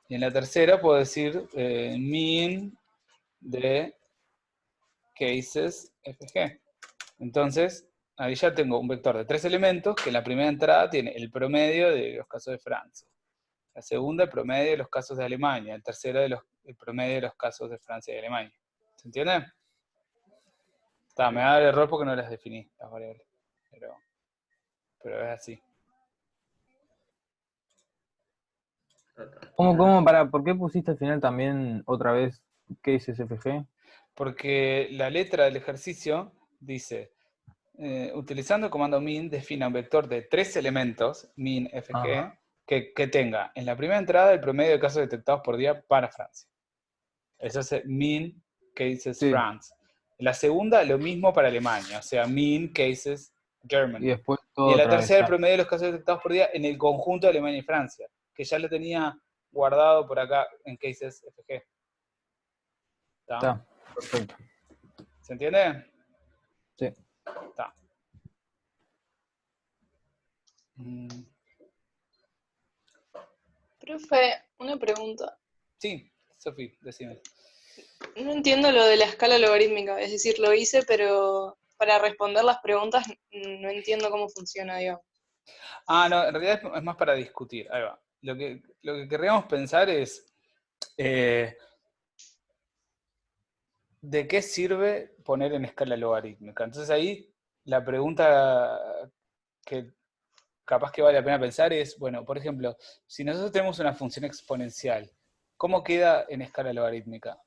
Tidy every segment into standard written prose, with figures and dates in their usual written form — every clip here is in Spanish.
Y en la tercera puedo decir mean de cases fg. Entonces, ahí ya tengo un vector de 3 elementos que en la primera entrada tiene el promedio de los casos de Francia. La segunda, el promedio de los casos de Alemania. El tercero, el promedio de los casos de Francia y Alemania. ¿Se entiende? Me da el error porque no las definí, las variables. Pero es así. ¿Por qué pusiste al final también otra vez cases FG? Porque la letra del ejercicio dice, utilizando el comando min, defina un vector de 3 elementos, min fg, que tenga en la primera entrada el promedio de casos detectados por día para Francia. Eso es min cases Sí. France. En la segunda, lo mismo para Alemania, o sea, min cases Germany. Y después Y todo en la otra vez. tercera, el promedio de los casos detectados por día en el conjunto de Alemania y Francia, que ya lo tenía guardado por acá en cases fg. Está, perfecto. ¿Se entiende? Sí. Está. Profe, una pregunta. Sí, Sofi, decime. No entiendo lo de la escala logarítmica, es decir, lo hice, pero para responder las preguntas no entiendo cómo funciona, digamos. No, en realidad es más para discutir. Ahí va. Lo que querríamos pensar es ¿de qué sirve poner en escala logarítmica? Entonces ahí la pregunta que capaz que vale la pena pensar es, bueno, por ejemplo, si nosotros tenemos una función exponencial, ¿cómo queda en escala logarítmica?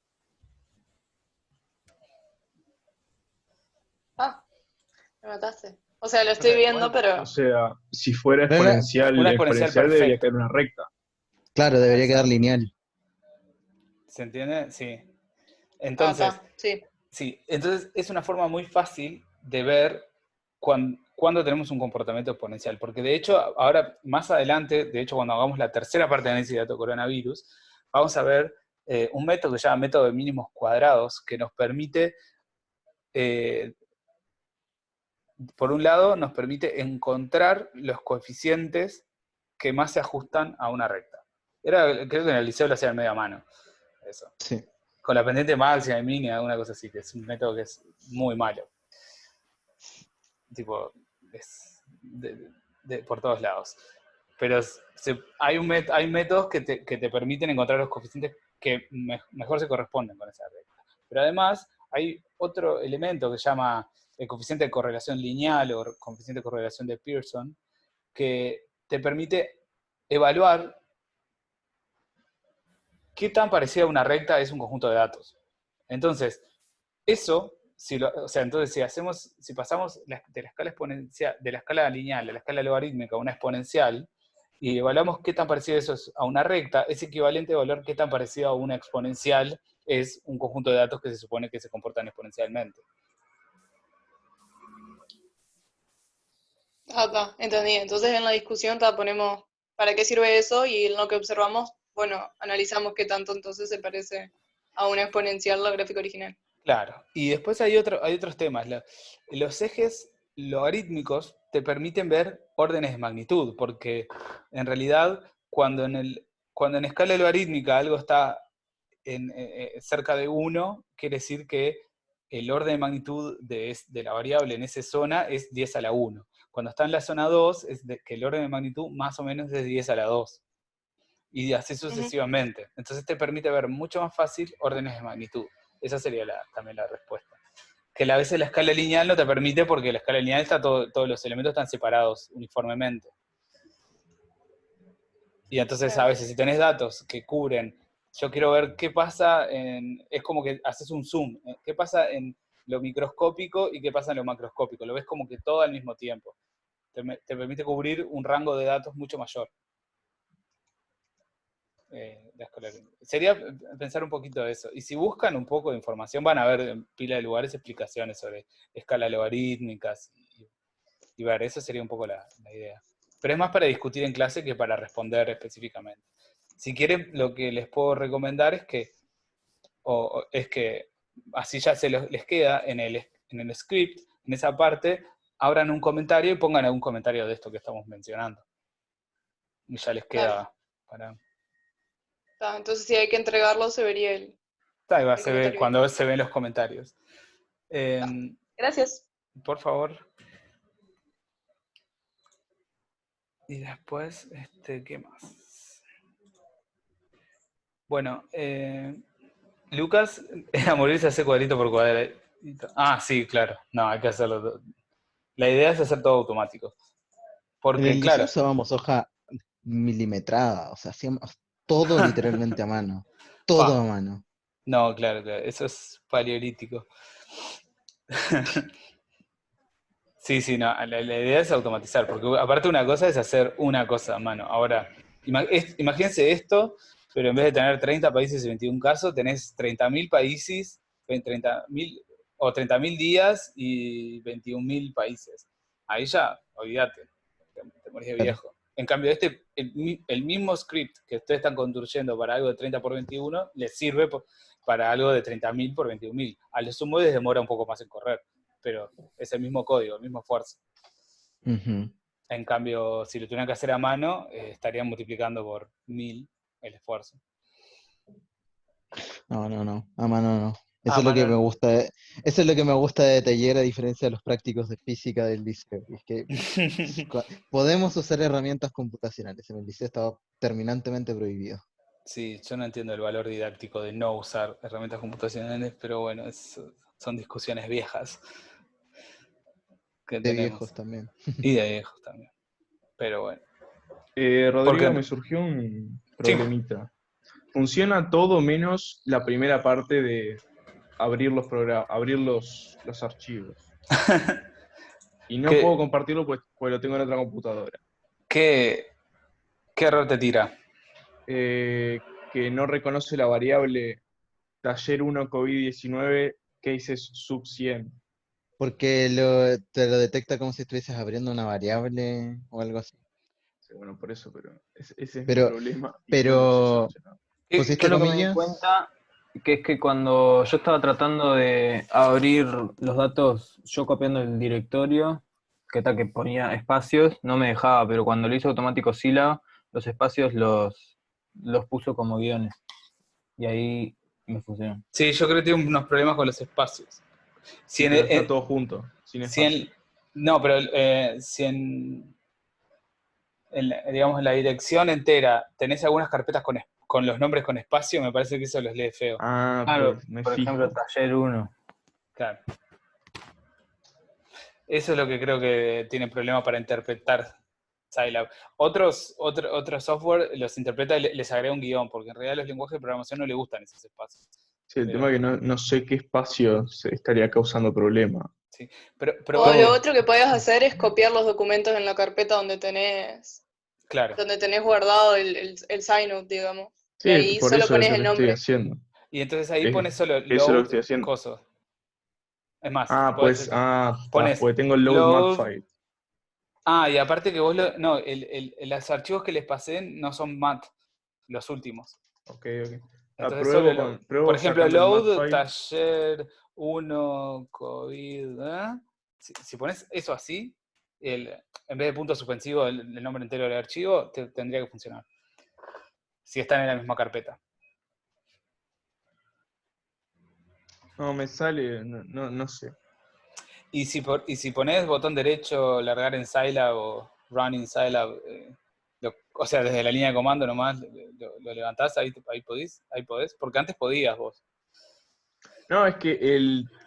Me mataste. O sea, lo estoy viendo, pero... O sea, si fuera Pero Una exponencial exponencial debería perfecta. quedar una recta. claro, debería quedar Exacto. lineal. ¿Se entiende? Sí. Entonces, sí. sí, entonces es una forma muy fácil de ver cuando tenemos un comportamiento exponencial, porque de hecho, ahora más adelante, de hecho cuando hagamos la tercera parte de análisis de datos coronavirus, vamos a ver un método que se llama método de mínimos cuadrados, que nos permite, por un lado, nos permite encontrar los coeficientes que más se ajustan a una recta. Creo que en el liceo lo hacían medio a mano, eso. Sí. Con la pendiente máxima y mínima, alguna cosa así, que es un método que es muy malo. Tipo, es por todos lados. Pero hay métodos que te permiten encontrar los coeficientes que mejor se corresponden con esa recta. Pero además hay otro elemento que se llama el coeficiente de correlación lineal o coeficiente de correlación de Pearson, que te permite evaluar qué tan parecida a una recta es un conjunto de datos. Entonces, eso, si pasamos de la escala exponencial, de la escala lineal a la escala logarítmica a una exponencial, y evaluamos qué tan parecido eso es a una recta, es equivalente a evaluar qué tan parecido a una exponencial es un conjunto de datos que se supone que se comportan exponencialmente. Entendí. Entonces en la discusión ponemos para qué sirve eso y en lo que observamos, bueno, analizamos qué tanto entonces se parece a una exponencial la gráfica original. Claro, y después hay otros temas. Los ejes logarítmicos te permiten ver órdenes de magnitud, porque en realidad cuando en escala logarítmica algo está cerca de 1, quiere decir que el orden de magnitud de la variable en esa zona es 10 a la 1. Cuando está en la zona 2, que el orden de magnitud más o menos es 10 a la 2. Y así sucesivamente. Entonces te permite ver mucho más fácil órdenes de magnitud. Esa sería también la respuesta. Que a veces la escala lineal no te permite porque la escala lineal todos los elementos están separados uniformemente. Y entonces a veces si tenés datos que cubren, yo quiero ver qué pasa es como que haces un zoom, qué pasa en lo microscópico y qué pasa en lo macroscópico, lo ves como que todo al mismo tiempo. Te permite cubrir un rango de datos mucho mayor. Sería pensar un poquito de eso. Y si buscan un poco de información, van a ver en pila de lugares explicaciones sobre escalas logarítmicas y ver, eso sería un poco la idea. Pero es más para discutir en clase que para responder específicamente. Si quieren, lo que les puedo recomendar es que así ya les queda en el script, en esa parte, abran un comentario y pongan algún comentario de esto que estamos mencionando. Y ya les queda para... Entonces si hay que entregarlo, se vería Ahí va, el se ve, comentario. cuando se ven los comentarios. Em, Gracias. por favor. Y después, ¿qué más? Bueno, Lucas era morirse hace cuadrito por cuadrito. Ah, sí, claro. No, hay que hacerlo. La idea es hacer todo automático. En Porque, el liceo claro, usábamos hoja milimetrada, o sea, hacíamos todo literalmente a mano. fa. Todo a mano. No, claro, eso es paleolítico. Sí, sí, no, la idea es automatizar, porque aparte una cosa es hacer una cosa a mano. Ahora, imagínense esto, pero en vez de tener 30 países y 21 casos, tenés 30.000 países, 30.000 o 30.000 días y 21.000 países. Ahí ya, olvídate, te morís de Claro. viejo. En cambio, el mismo script que ustedes están construyendo para algo de 30 por 21, les sirve para algo de 30.000 por 21.000. A lo sumo les demora un poco más en correr, pero es el mismo código, el mismo esfuerzo. Ujú. En cambio, si lo tuvieran que hacer a mano, estarían multiplicando por 1.000 el esfuerzo. No, no, no, a mano no. Eso A es lo que mano me no. gusta eso es lo que me gusta de taller a diferencia de los prácticos de física del liceo. Es que podemos usar herramientas computacionales. En el liceo estaba terminantemente prohibido. Sí, yo no entiendo el valor didáctico de no usar herramientas computacionales, pero bueno, son discusiones viejas que De viejos tenemos. también. Y de viejos también. Pero bueno. Rodrigo, Porque, me surgió un sí, problemita. Funciona todo menos la primera parte de abrir abrir los archivos. Y no puedo ¿qué, compartirlo pues lo tengo en otra computadora. qué, qué error te tira? Que no reconoce la variable taller 1 COVID-19 cases sub 100. Porque te lo detecta como si estuvieses abriendo una variable o algo así. Sí, bueno, por eso, pero ese es mi Pero, problema y no lo sé pero, solucionar. Yo ¿pusiste lo que me di comillas? cuenta que es que cuando yo estaba tratando de abrir los datos, yo copiando el directorio, que ponía espacios, no me dejaba, pero cuando lo hizo automático Sila, los espacios los puso como guiones. Y ahí me funcionó. Sí, yo creo que tiene unos problemas con los espacios. Si Sí, en, pero está todo junto, sin si en- espacio. no, pero si digamos, en la dirección entera tenés algunas carpetas con los nombres con espacio, me parece que eso los lee feo. Ah, Claro, pues me por ejemplo, fijo. taller 1. Claro. Eso es lo que creo que tiene problema para interpretar Scilab. Otros software los interpreta y les agrega un guión, porque en realidad a los lenguajes de programación no les gustan esos espacios. Sí, el tema Pero, es que no sé qué espacio se estaría causando problema. sí. Pero O lo probable, otro que puedes hacer es copiar los documentos en la carpeta claro. donde tenés guardado el sign out, digamos. Y Sí, ahí por solo eso es pones lo el que estoy nombre. haciendo. Y entonces ahí Es- pones solo Eso es lo que load estoy haciendo. coso. Es más, Está, pones porque tengo el load map load. file. Ah, y aparte que vos no, los archivos que les pasé no son mat, los últimos. Ok, ok. Entonces solo load. Por Pruebo ejemplo, sacando el mat load, file. taller 1, COVID. Si pones eso así, en vez de punto suspensivo, el nombre entero del archivo, tendría que funcionar. Si están en la misma carpeta. No, me sale, no sé. Y si pones botón derecho, largar en Scilab o run in Scilab, o sea, desde la línea de comando nomás lo levantás, ahí podés, porque antes podías vos. No, es que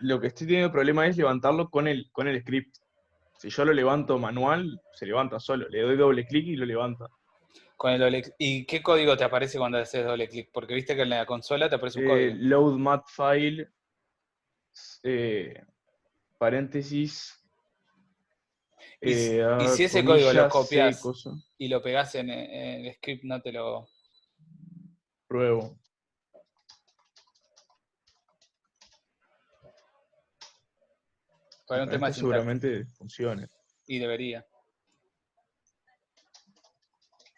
lo que estoy teniendo problema es levantarlo con el script. Si yo lo levanto manual, se levanta solo. Le doy doble clic y lo levanta. Con el doble clic. ¿Y qué código te aparece cuando haces doble clic? Porque viste que en la consola te aparece un código. Load mat file, eh, paréntesis, Y si ese código lo comillas, C, copias cosa, y lo pegás en el script, no te lo... pruebo. Para un Con tema esto de sintaxis. seguramente funcione. Y debería.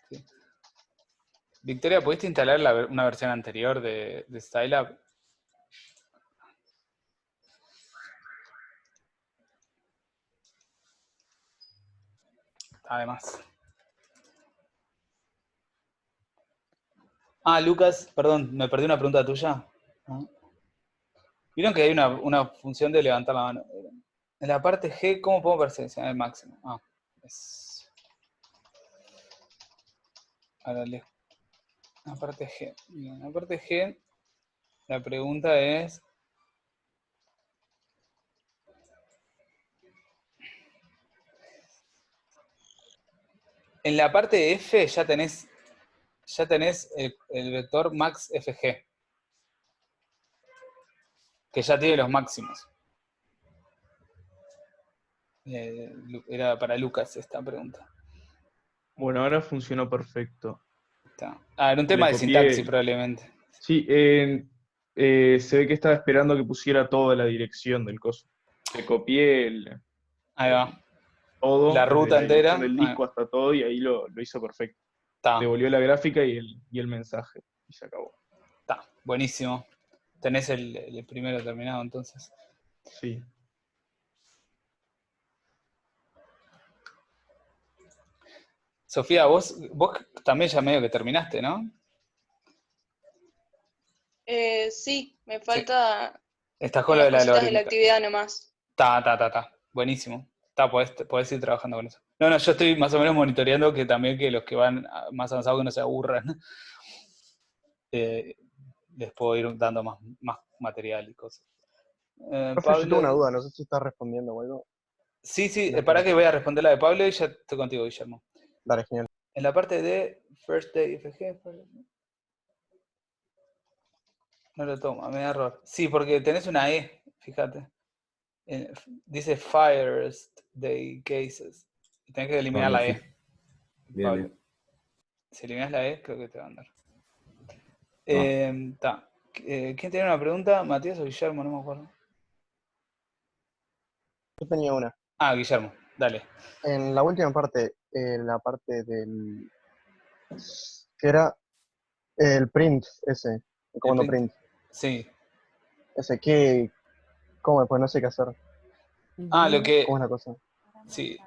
Sí. Victoria, ¿pudiste instalar una versión anterior de Stylab? Además. Lucas, perdón, me perdí una pregunta tuya. ¿Vieron que hay una función de levantar la mano? En la parte G, ¿cómo podemos seleccionar el máximo? Ahora la parte G. Bien, la parte G, la pregunta es... En la parte F ya tenés el vector max FG, que ya tiene los máximos. Era para Lucas esta pregunta. Bueno, ahora funcionó perfecto. Está. Era un Le tema de sintaxis copié. probablemente. Sí, se ve que estaba esperando que pusiera toda la dirección del coso. Le copié Ahí va. todo, La desde ruta la dirección entera. del disco hasta todo, y ahí lo hizo perfecto. Está, Devolvió la gráfica y el mensaje, y se acabó. está. Buenísimo. Tenés el primero terminado entonces. Sí. Sofía, vos también ya medio que terminaste, ¿no? Sí, me falta Estás con lo unas de la cositas de la logarítmica. actividad nomás. Está. Buenísimo. Podés ir trabajando con eso. No, yo estoy más o menos monitoreando que también que los que van más avanzados que no se aburran. Les puedo ir dando más material y cosas. Profe, yo tengo una Pablo. duda, no sé si estás respondiendo o algo. Sí, No, para que voy a responder la de Pablo y ya estoy contigo, Guillermo. Dale, genial. En la parte de First Day FG, no lo toma, me da error. Sí, porque tenés una E, fíjate. Dice First Day Cases. Y tenés que eliminar la E. Bien, Pablo. bien. Si eliminas la E, creo que te va a andar. ¿Quién tiene una pregunta? ¿Matías o Guillermo? No me acuerdo. Yo tenía una. Guillermo, dale. En la última parte, la parte del... que era el print ese, el comando print. Sí. Ese, ¿cómo después? No sé qué hacer. Lo que... ¿Cómo es la cosa? Sí.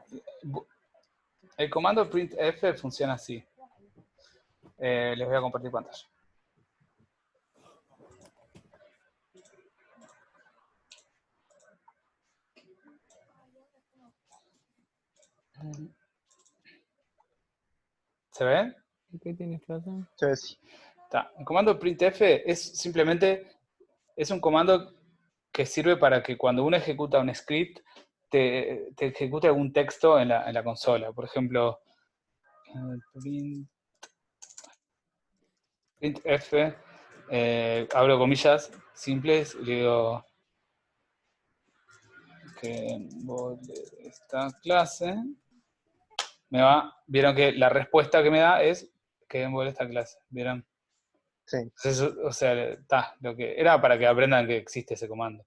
El comando printf funciona así. Les voy a compartir pantalla. ¿Se ve? ¿Qué tienes que hacer? Sí. El comando printf es simplemente un comando que sirve para que cuando uno ejecuta un script te ejecute algún texto en la consola. Por ejemplo, printf, abro comillas simples y digo que esta clase vieron que la respuesta que me da es que envuelve esta clase, ¿vieron? Sí. Entonces, o sea, lo que era para que aprendan que existe ese comando.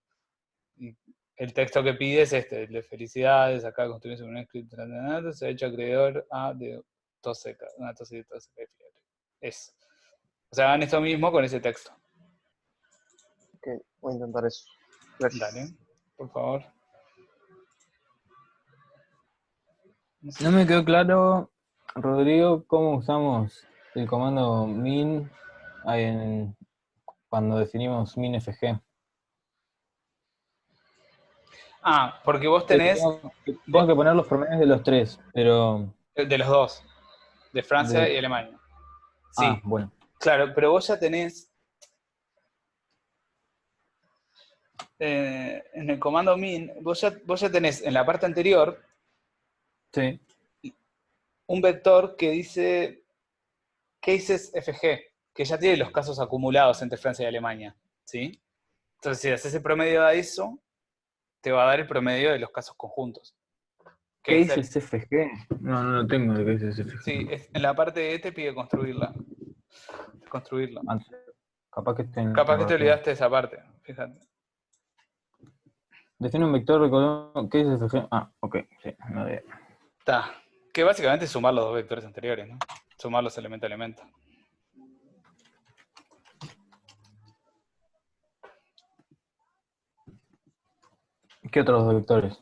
Y el texto que pide es este, de felicidades, acá construimos un script, se ha hecho acreedor a de una tos y de tos de fiebre. Es. O sea, hagan esto mismo con ese texto. Ok, voy a intentar eso. Gracias. Dale, por favor. No me quedó claro, Rodrigo, cómo usamos el comando min cuando definimos minfg. Porque vos tenés Tengo que poner los promedios de los tres, pero... de los dos, de Francia y Alemania. Sí, bueno. claro, pero vos ya tenés en el comando min, vos ya tenés en la parte anterior Sí. un vector que dice cases FG, que ya tiene los casos acumulados entre Francia y Alemania, ¿sí? Entonces, si haces el promedio de eso, te va a dar el promedio de los casos conjuntos. ¿Qué dice FG? No lo tengo de qué dice FG. Sí, en la parte de te pide construirla. Capaz que Capaz que te olvidaste de esa parte, fíjate. Define un vector, ¿qué dice FG? Ok, sí, no de... Que básicamente es sumar los dos vectores anteriores, ¿no? Sumarlos elemento a elemento. ¿Qué otros dos vectores?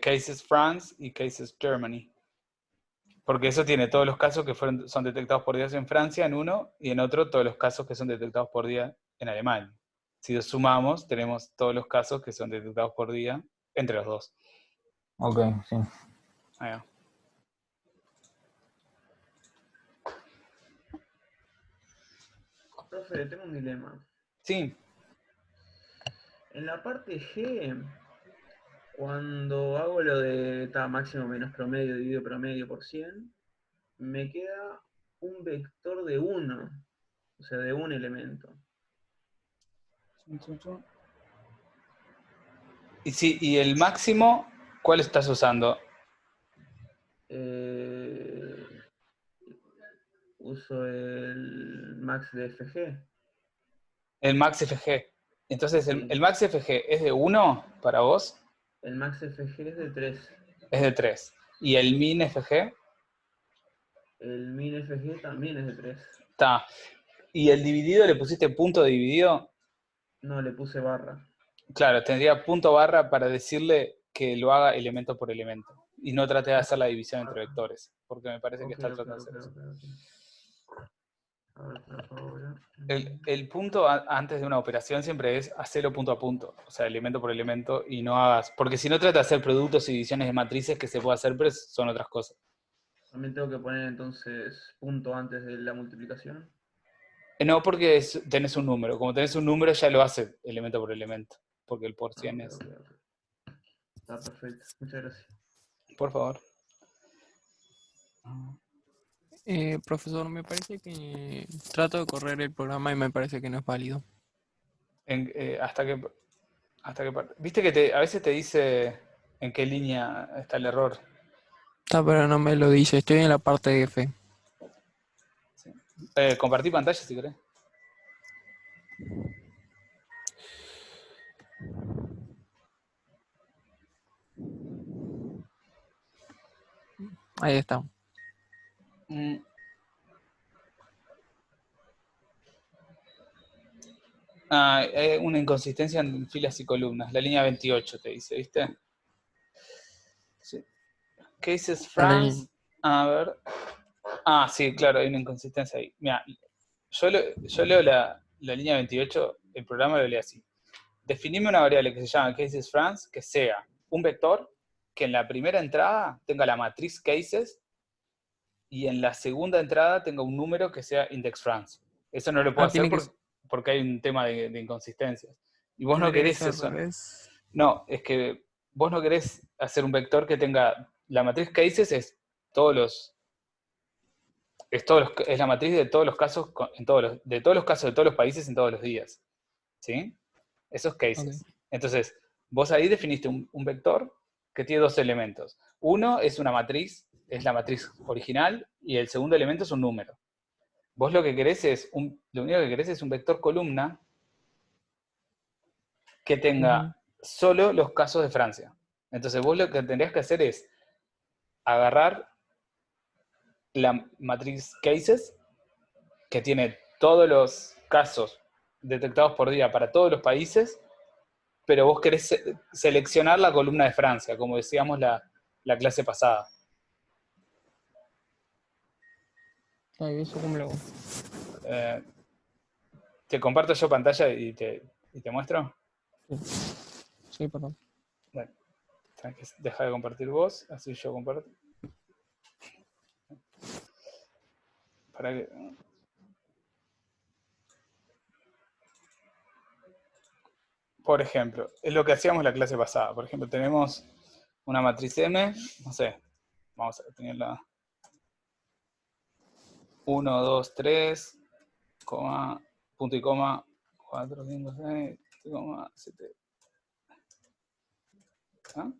Cases France y Cases Germany. Porque eso tiene todos los casos que son detectados por día en Francia en uno, y en otro todos los casos que son detectados por día en Alemania. Si los sumamos, tenemos todos los casos que son detectados por día entre los dos. Ok, sí. Ahí va. Profe, tengo un dilema. Sí, En la parte G, cuando hago lo de máximo menos promedio dividido promedio por 100, me queda un vector de 1, o sea, de un elemento. y el máximo, ¿cuál estás usando? Uso el max de FG. El max FG. Entonces, Sí. el max FG es de 1 para vos, El max FG es de 3. es de 3. ¿Y el min FG? El min FG también es de 3. Está. ¿Y el dividido le pusiste punto de dividido? No, le puse barra. Claro, tendría punto barra para decirle que lo haga elemento por elemento. Y no trate de hacer la división entre vectores, porque me parece que está tratando de hacer eso. A ver, por favor. El punto antes de una operación siempre es hacerlo punto a punto, o sea, elemento por elemento, y no hagas, porque si no trata de hacer productos y divisiones de matrices que se puede hacer, pero son otras cosas. También tengo que poner entonces punto antes de la multiplicación. No, porque tenés un número. Como tenés un número, ya lo hace elemento por elemento, porque el por 100 es. Ok. Está perfecto. Muchas gracias. Por favor. Profesor, me parece que trato de correr el programa y me parece que no es válido. Hasta que viste que a veces te dice en qué línea está el error. Está, pero no me lo dice. Estoy en la parte F. Sí. Compartí pantalla si querés. Ahí está. Hay una inconsistencia en filas y columnas. La línea 28 te dice, ¿viste? Sí. Cases France. A ver. Sí, claro, hay una inconsistencia ahí. Mira, yo leo la línea 28, el programa lo lee así. Definime una variable que se llama cases France, que sea un vector que en la primera entrada tenga la matriz cases y en la segunda entrada tenga un número que sea index France. Eso no lo puedo hacer porque hay un tema de inconsistencias. Y vos no querés eso. No, es que vos no querés hacer un vector que tenga... La matriz cases es es la matriz de todos los casos de todos los casos de todos los países en todos los días. ¿Sí? Esos cases. Okay. Entonces, vos ahí definiste un vector que tiene dos elementos. Uno es una matriz, es la matriz original, y el segundo elemento es un número. Vos lo que querés lo único que querés es un vector columna que tenga solo los casos de Francia. Entonces vos lo que tendrías que hacer es agarrar la matriz cases, que tiene todos los casos detectados por día para todos los países, pero vos querés seleccionar la columna de Francia, como decíamos la clase pasada. Ay, ¿eso cómo lo hago? ¿Te comparto yo pantalla y te muestro? Sí, perdón. Bueno, tenés que dejar de compartir vos, así yo comparto. Para que... Por ejemplo, es lo que hacíamos la clase pasada. Por ejemplo, tenemos una matriz M, no sé, vamos a tenerla 1, 2, 3, punto y coma, 4, 5, 6, 7. ¿Ah?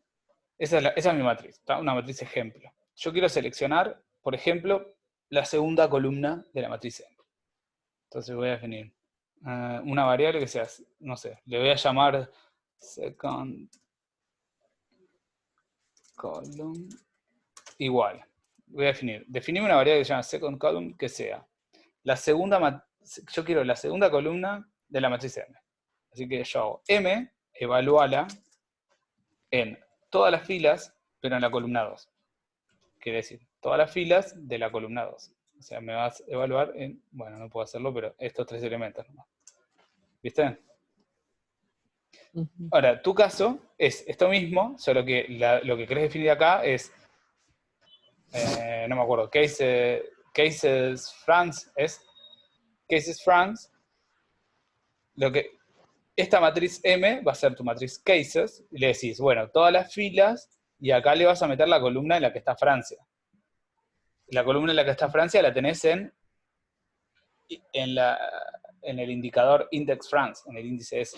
Esa es mi matriz, ¿tá? Una matriz ejemplo. Yo quiero seleccionar, por ejemplo, la segunda columna de la matriz M. Entonces voy a definir una variable que sea, no sé, le voy a llamar second column igual. Voy a definir una variable que se llama second column que sea la segunda, yo quiero la segunda columna de la matriz M. Así que yo hago M, evalúala en todas las filas, pero en la columna 2. Quiere decir, todas las filas de la columna 2. O sea, me vas a evaluar en, bueno, no puedo hacerlo, pero estos 3 elementos nomás. ¿Viste? Ujú. Ahora, tu caso es esto mismo, solo que lo que querés definir acá es, no me acuerdo, cases France es, cases France, esta matriz M va a ser tu matriz cases, y le decís, bueno, todas las filas, y acá le vas a meter la columna en la que está Francia. La columna en la que está Francia la tenés en el indicador index France, en el índice S.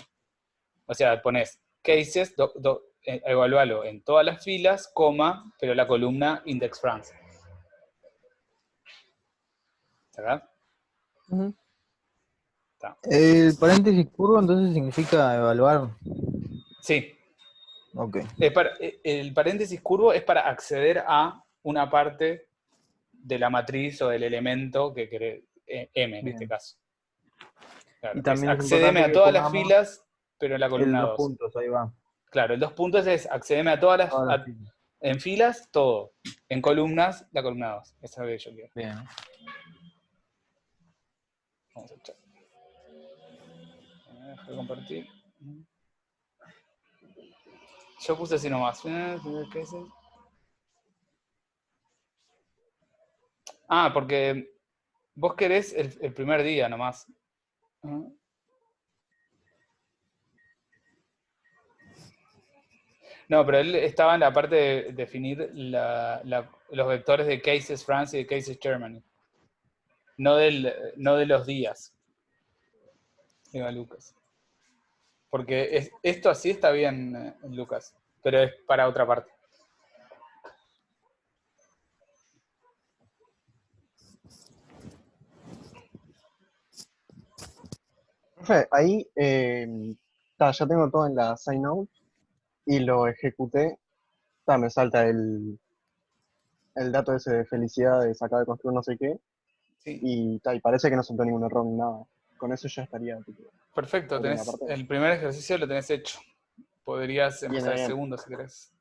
O sea, pones cases, evalúalo en todas las filas, coma, pero la columna index France. ¿Acá? Ujú. Está. El paréntesis curvo entonces significa evaluar. Sí. Ok. El paréntesis curvo es para acceder a una parte de la matriz o del elemento que querés, M en Bien. este caso. Claro, Y también es accédeme importante a que todas las pongamos filas, pero en la el columna 2 2. puntos, ahí va. Claro, el 2 puntos es accédeme a todas Todas las filas. en filas, todo. En columnas, la columna 2. Esa es lo que yo quiero. Bien. Vamos a echar. Dejar de compartir. Yo puse así nomás. ¿Qué es eso? Ah, porque vos querés el primer día nomás. No, pero él estaba en la parte de definir los vectores de cases France y de cases Germany. No de los días. Diga Lucas. Porque esto así está bien, Lucas, pero es para otra parte. Profe, ahí ya tengo todo en la sign out y lo ejecuté. Me salta el dato ese de felicidad de sacar de construir no sé qué. Sí. Y parece que no soltó ningún error ni nada. Con eso ya estaría. Tipo, Perfecto, la parte. el primer ejercicio lo tenés hecho. Podrías Bien, empezar el bien. segundo si querés.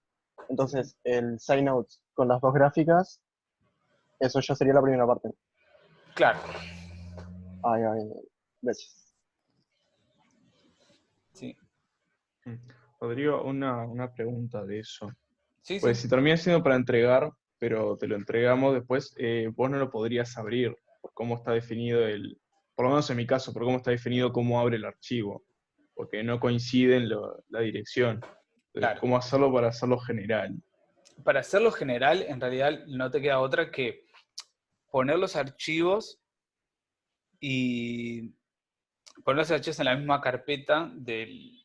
Entonces, el sign out con las dos gráficas, eso ya sería la primera parte. Claro. Ay, ay, gracias. Sí. Rodrigo, una pregunta de eso. Sí, Pues sí. si termina siendo para entregar, pero te lo entregamos después, vos no lo podrías abrir por cómo está definido por lo menos en mi caso, por cómo está definido cómo abre el archivo, porque no coincide en la dirección. Entonces, Claro. ¿cómo hacerlo para hacerlo general? Para hacerlo general, en realidad no te queda otra que poner los archivos y poner los archivos en la misma carpeta del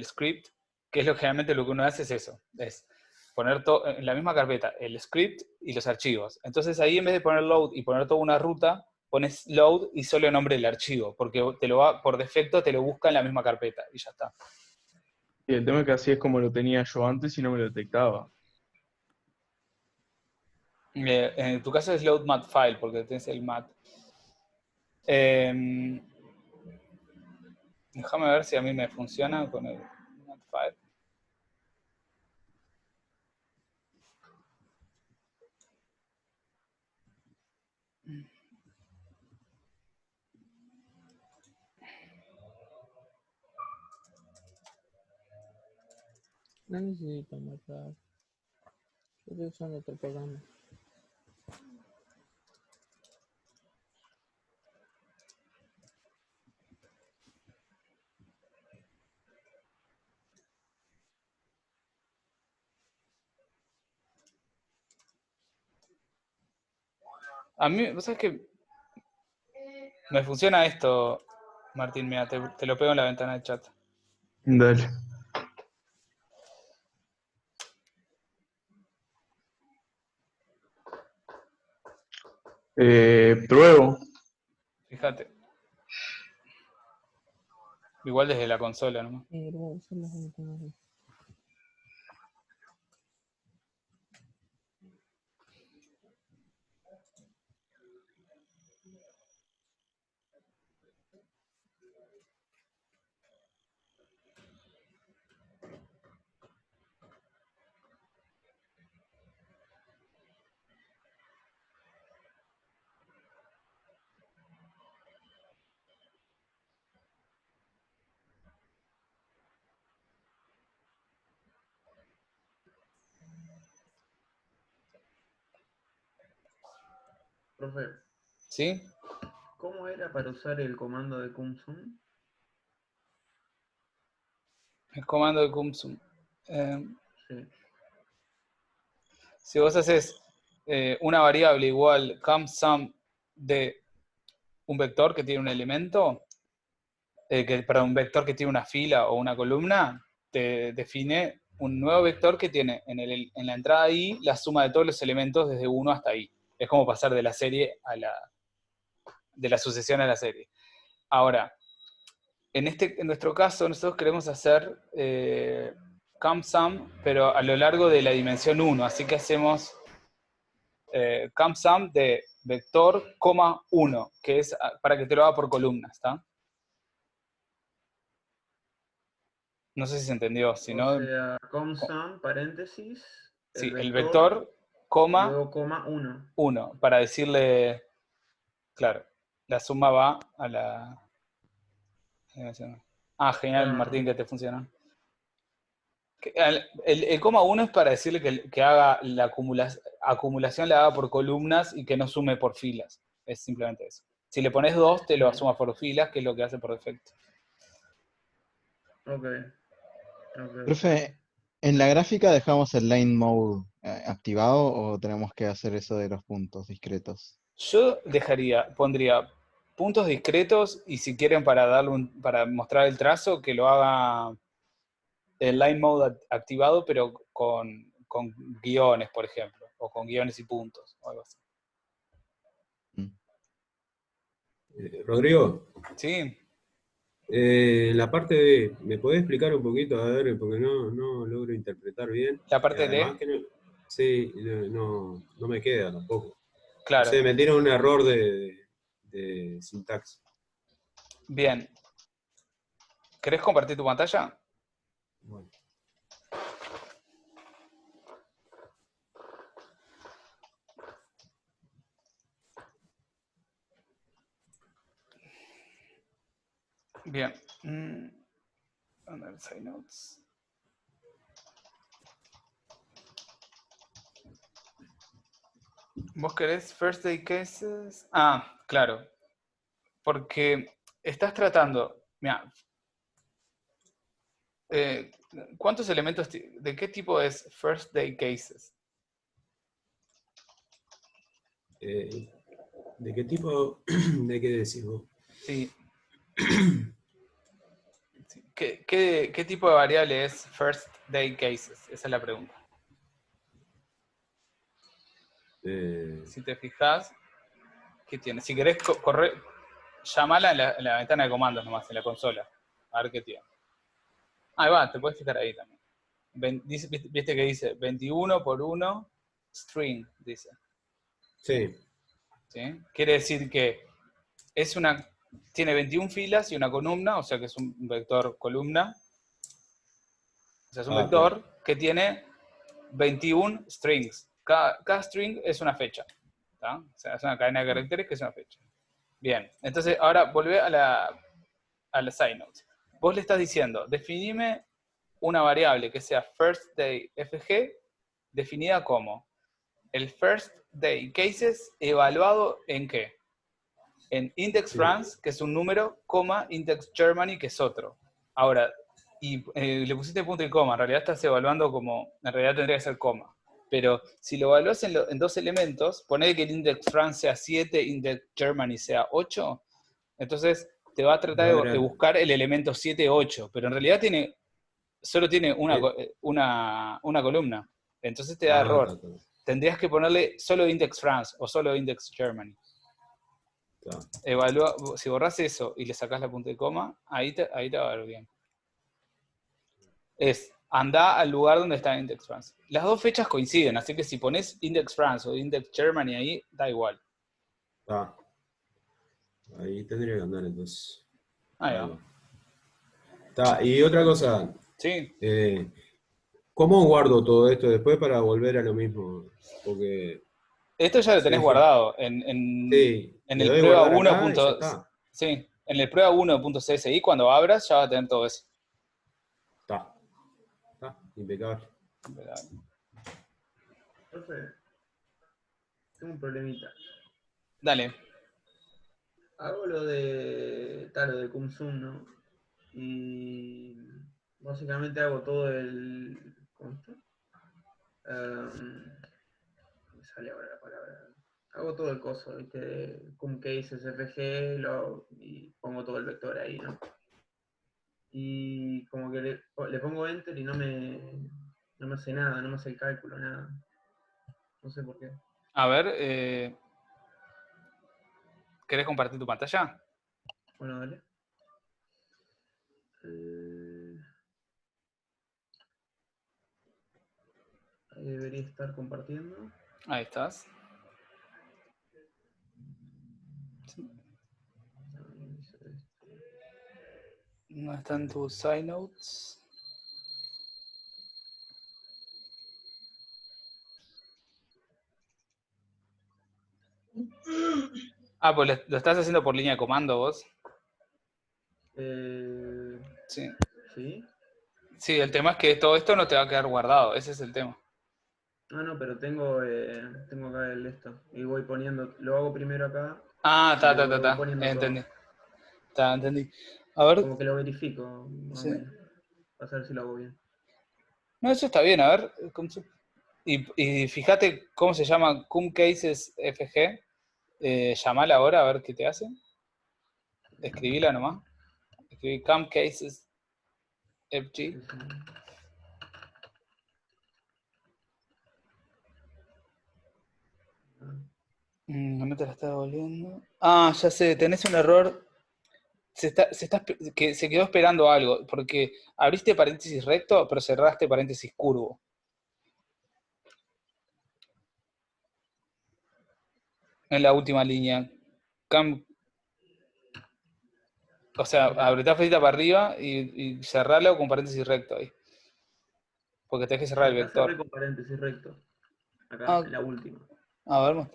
script, que es generalmente lo que uno hace es eso, es poner todo en la misma carpeta, el script y los archivos. Entonces ahí en vez de poner load y poner toda una ruta, pones load y solo el nombre del archivo, porque por defecto te lo busca en la misma carpeta y ya está. Y el tema es que así es como lo tenía yo antes y no me lo detectaba. En tu caso es load mat file, porque tenés el mat. Déjame ver si a mí me funciona con el mat file. No necesito matar. Yo estoy usando otro programa. A mí, ¿vos sabés que me funciona esto, Martín? Mira, te lo pego en la ventana de chat. Dale. Pruebo. Fíjate. Igual desde la consola nomás. Voy a usar las ventanas. Profe, ¿Sí? ¿cómo era para usar el comando de CumSum? El comando de CumSum. Sí. Si vos haces una variable igual CumSum de un vector que tiene un elemento, perdón, un vector que tiene una fila o una columna, te define un nuevo vector que tiene en la entrada i la suma de todos los elementos desde 1 hasta i. Es como pasar de la serie de la sucesión a la serie. Ahora, en nuestro caso, nosotros queremos hacer CumSum, pero a lo largo de la dimensión 1, así que hacemos CumSum de vector, 1, que es para que te lo haga por columnas, ¿está? No sé si se entendió, si no... O sea, CumSum, paréntesis, Sí, el vector, vector, coma, luego coma 1. 1, para decirle, claro, la suma va a la... Ah, genial, Claro. Martín, que te funciona. El coma 1 es para decirle que haga la acumulación la haga por columnas y que no sume por filas. Es simplemente eso. Si le pones 2, te lo suma por filas, que es lo que hace por defecto. Ok. Profe, ¿en la gráfica dejamos el line mode activado o tenemos que hacer eso de los puntos discretos? Yo pondría puntos discretos y si quieren para mostrar el trazo, que lo haga el line mode activado, pero con guiones, por ejemplo, o con guiones y puntos, o algo así. Rodrigo, ¿Sí? la parte de, ¿me podés explicar un poquito? A ver, porque no logro interpretar bien. La Y parte además de, que sí, no me queda tampoco. O claro. sea, me tiene un error de sintaxis. Bien. ¿Querés compartir tu pantalla? Bueno. Bien. Side notes. ¿Vos querés first day cases? Ah, claro. Porque estás tratando, mira, ¿cuántos elementos, de qué tipo es first day cases? ¿De qué tipo, de qué decís vos? Sí. ¿Qué tipo de variable es first day cases? Esa es la pregunta. Si te fijas, ¿qué tiene? Si querés correr, llamala en la ventana de comandos nomás, en la consola. A ver qué tiene. Ahí va, te puedes fijar ahí también. Viste que dice 21 por 1 string, dice. Sí. ¿Sí? Quiere decir que tiene 21 filas y una columna, o sea que es un vector columna. O sea, es un vector que tiene 21 strings. Cada string es una fecha. ¿Tá? O sea, es una cadena de caracteres que es una fecha. Bien, entonces ahora volvé a la side notes. Vos le estás diciendo, definime una variable que sea first day fg, definida como el first day cases evaluado en qué? En index France, que es un número, coma, index Germany, que es otro. Ahora, y le pusiste punto y coma, en realidad estás evaluando como, en realidad tendría que ser coma. Pero si lo evaluás en dos elementos, ponele que el index France sea 7, index Germany sea 8, entonces te va a tratar de buscar el elemento 7, 8, pero en realidad solo tiene una columna. Entonces te da error. Tendrías que ponerle solo index France o solo index Germany. Si borrás eso y le sacás la punta y coma, ahí te va a ver bien. Anda al lugar donde está index France. Las dos fechas coinciden, así que si pones index France o index Germany ahí, da igual. Ahí tendría que andar entonces. Ahí va. Y otra cosa. Sí. ¿Cómo guardo todo esto después para volver a lo mismo? Porque... Esto ya lo tenés guardado en el prueba 1. Sí, en el prueba 1.csi, cuando abras ya va a tener todo eso. Está impecable. Profe, tengo un problemita. Dale. Hago lo de Taro de Kumsum, ¿no? Y básicamente hago todo el. ¿Cómo está? Me sale ahora la palabra. Hago todo el coso, ¿viste? Cum case SFG y pongo todo el vector ahí, ¿no? Y como que le pongo enter y no me hace nada, no me hace el cálculo, nada. No sé por qué. A ver, ¿querés compartir tu pantalla? Bueno, dale. Ahí debería estar compartiendo. Ahí estás. No están tus side notes. Ah, pues lo estás haciendo por línea de comando vos. Sí. Sí. Sí, el tema es que todo esto no te va a quedar guardado, ese es el tema. Ah, no, pero tengo acá el esto. Y voy poniendo, lo hago primero acá. Ah, y luego voy poniendo entendí. todo. Entendí. A ver. Como que lo verifico, más Sí. o menos. Para saber si lo hago bien. No, eso está bien, a ver. Y fíjate cómo se llama Cum Cases FG. Llamala ahora a ver qué te hace. Escribila nomás. Escribí Cum Cases FG. No te la está devolviendo. Ah, ya sé, tenés un error. Se quedó esperando algo, porque abriste paréntesis recto, pero cerraste paréntesis curvo. En la última línea. O sea, apretá flechita para arriba y cerralo con paréntesis recto ahí. Porque tenés que cerrar el Acá cerré vector. con paréntesis recto. Acá, Ah, en la última. a ver,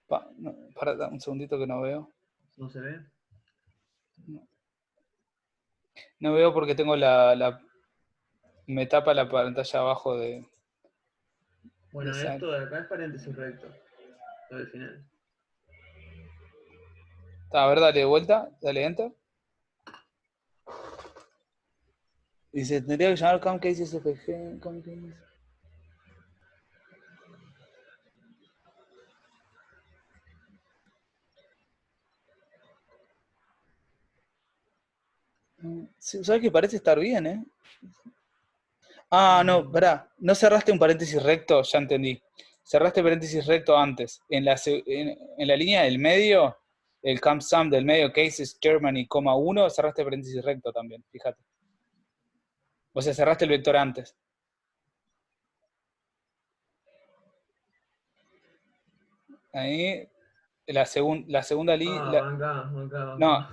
para un segundito que no veo. ¿No se ve? No veo porque tengo me tapa la pantalla abajo de... Bueno, esto de acá es paréntesis recto. Lo del final. A ver, dale de vuelta, dale enter. Y se tendría que llamar Camcase SFG. Sí, ¿sabes que parece estar bien, eh? Ah, no, pará. No cerraste un paréntesis recto, ya entendí. Cerraste paréntesis recto antes. En la línea del medio, el CAMSUM del medio, cases Germany, 1, cerraste paréntesis recto también, fíjate. O sea, cerraste el vector antes. Ahí, la segunda línea... Acá. No,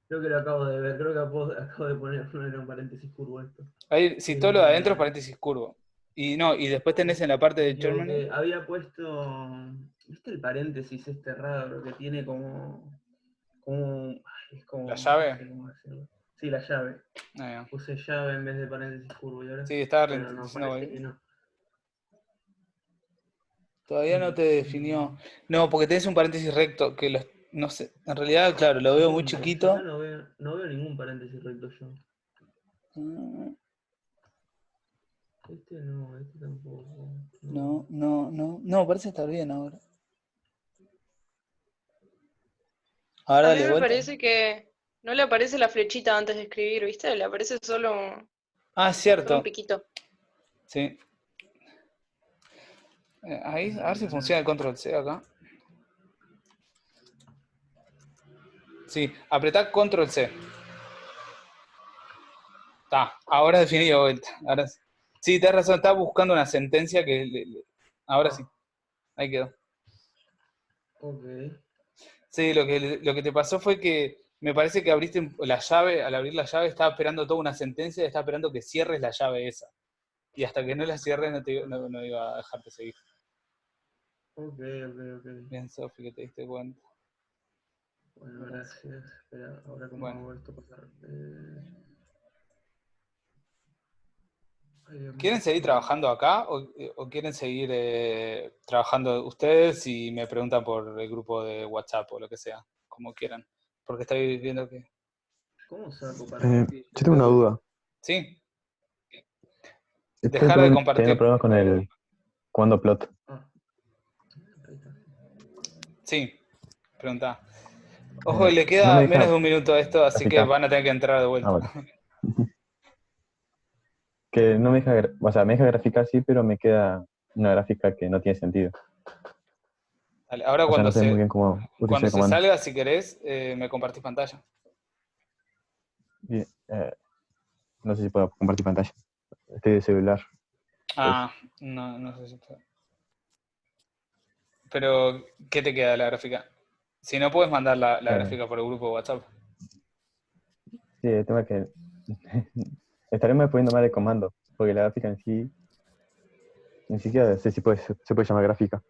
Creo que lo acabo de ver. Creo que acabo de poner un paréntesis curvo esto. ahí, si todo lo de adentro es paréntesis curvo. Y no, y después tenés en la parte de Germany... Había puesto, ¿viste el paréntesis este raro que tiene es como, ¿La llave? no sé cómo decirlo. Sí, la llave. Ah, Puse llave en vez de paréntesis curvo y ahora. sí, estaba Bueno, no, diciendo parece que no. Todavía no te definió. No, porque tenés un paréntesis recto que no sé, en realidad, claro, lo veo muy chiquito. Acá no veo ningún paréntesis recto yo. Este tampoco. No, parece estar bien ahora. Ahora A mí dale me vuelta. parece que no le aparece la flechita antes de escribir, ¿viste? Le aparece solo un cierto. piquito. Sí. Ahí, a ver si funciona el control C acá. Sí, apretá control C. Está, ahora definido vuelta. Ahora sí. Sí, tenés razón, estaba buscando una sentencia que... Ahora sí. Ahí quedó. Ok. Sí, lo que te pasó fue que me parece que abriste la llave, al abrir la llave estaba esperando toda una sentencia, estaba esperando que cierres la llave esa. Y hasta que no la cierres no iba a dejarte seguir. Ok. Bien, Sofi, que te diste cuenta. Bueno, gracias. Espera, ahora cómo Bueno. hago esto pasar. Ay, Dios mío. ¿Quieren seguir trabajando acá o quieren seguir trabajando ustedes y me preguntan por el grupo de WhatsApp o lo que sea? Como quieran. Porque estoy viendo que... ¿Cómo saco para Yo compartir? tengo una duda. Sí, Estoy dejar de teniendo compartir. problemas con el comando plot. Ah, ahí está. Sí, pregunta. Ojo, y le No queda me menos deja de un minuto a esto, así que graficar. van a tener que entrar de Ah, vuelta. vale. Que no me deja, o sea, me deja graficar sí, pero me queda una gráfica que no tiene sentido. Dale, ahora O sea, no sé muy bien cómo utilizar cuando el se comando. salga, si querés, me compartís pantalla. Bien, no sé si puedo compartir pantalla. Estoy de celular. Ah, no sé si puedo. Pero, ¿qué te queda de la gráfica? Si no, puedes mandar la gráfica por el grupo de WhatsApp. Sí, el tema es que estaremos poniendo mal el comando, porque la gráfica en sí, ni siquiera sé si se puede llamar gráfica.